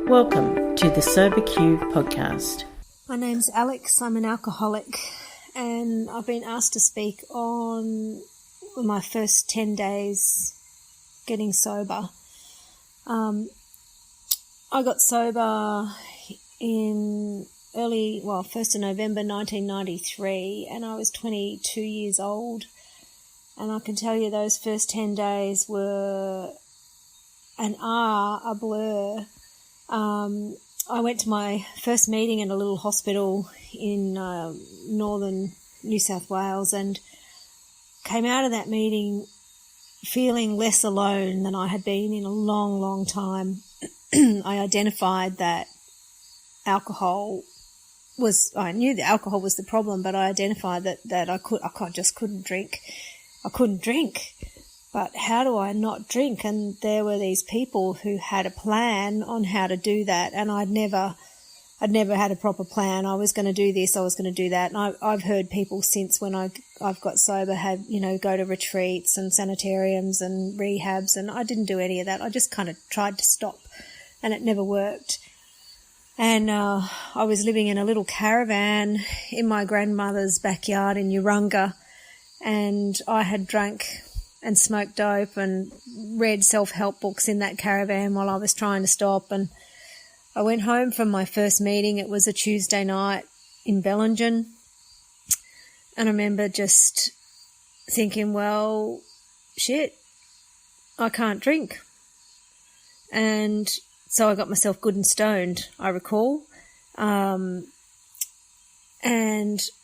Welcome to the SoberQ podcast. My name's Alex. I'm an alcoholic, and I've been asked to speak on my first 10 days getting sober. I got sober in 1st of November 1993, and I was 22 years old. And I can tell you those first 10 days were a blur. I went to my first meeting in a little hospital in northern New South Wales and came out of that meeting feeling less alone than I had been in a long, long time. I identified that I knew that alcohol was the problem, but I identified that I just couldn't drink. I couldn't drink. But how do I not drink? And there were these people who had a plan on how to do that, and I'd never had a proper plan. I was going to do this, I was going to do that. And I've heard people since when I've got sober go to retreats and sanitariums and rehabs, and I didn't do any of that. I just kind of tried to stop, and it never worked. And I was living in a little caravan in my grandmother's backyard in Urunga, and I had drank and smoked dope and read self-help books in that caravan while I was trying to stop. And I went home from my first meeting. It was a Tuesday night in Bellingen. And I remember just thinking, well, shit, I can't drink. And so I got myself good and stoned, I recall. And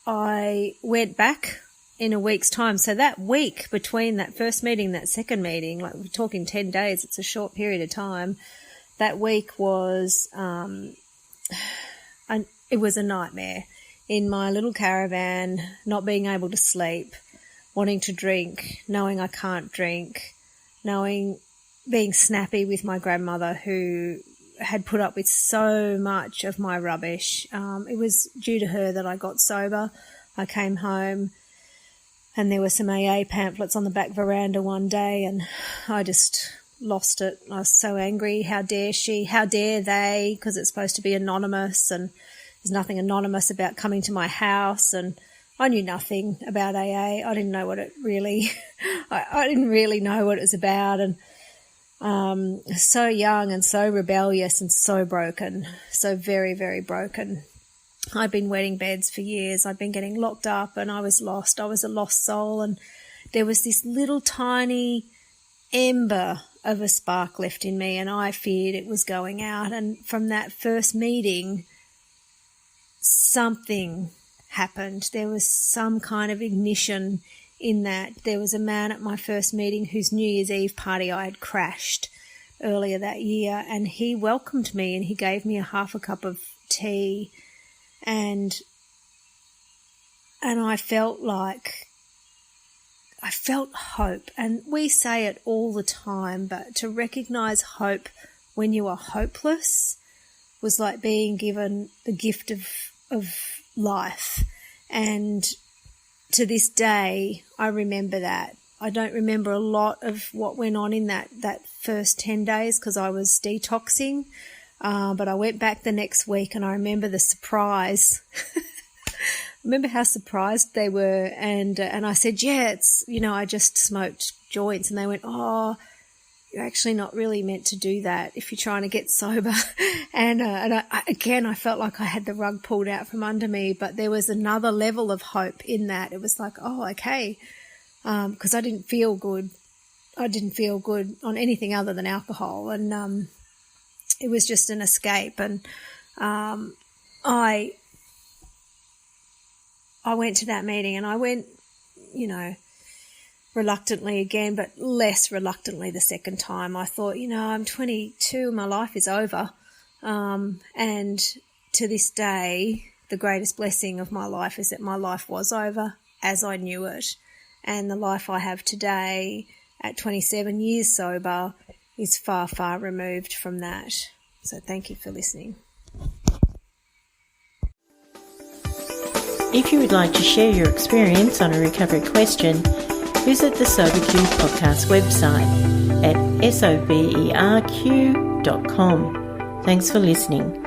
I went back in a week's time. So that week between that first meeting, that second meeting, like we're talking 10 days, it's a short period of time. That week was, it was a nightmare in my little caravan, not being able to sleep, wanting to drink, knowing I can't drink, being snappy with my grandmother who had put up with so much of my rubbish. It was due to her that I got sober. I came home, and there were some AA pamphlets on the back veranda one day, and I just lost it. I was so angry. How dare she? How dare they? Because it's supposed to be anonymous, and there's nothing anonymous about coming to my house. And I knew nothing about AA. I didn't know what it really, I didn't really know what it was about. And so young and so rebellious and so broken, so very, very broken. I'd been wetting beds for years. I'd been getting locked up, and I was lost. I was a lost soul, and there was this little tiny ember of a spark left in me, and I feared it was going out. And from that first meeting, something happened. There was some kind of ignition in that. There was a man at my first meeting whose New Year's Eve party I had crashed earlier that year, and he welcomed me, and he gave me half a cup of tea. And I felt hope. And we say it all the time, but to recognise hope when you are hopeless was like being given the gift of life. And to this day, I remember that. I don't remember a lot of what went on in that first 10 days because I was detoxing. But I went back the next week, and I remember the surprise. Remember how surprised they were, and I said, yeah, it's, I just smoked joints, and they went, oh, you're actually not really meant to do that if you're trying to get sober. And I felt like I had the rug pulled out from under me, but there was another level of hope in that. It was like, oh, okay, because I didn't feel good. I didn't feel good on anything other than alcohol, and it was just an escape. And I went to that meeting, and I went, reluctantly again, but less reluctantly the second time. I thought, I'm 22, my life is over. And to this day, the greatest blessing of my life is that my life was over as I knew it. And the life I have today at 27 years sober is far, far removed from that. So thank you for listening. If you would like to share your experience on a recovery question, visit the SoberQ podcast website at soberq.com. Thanks for listening.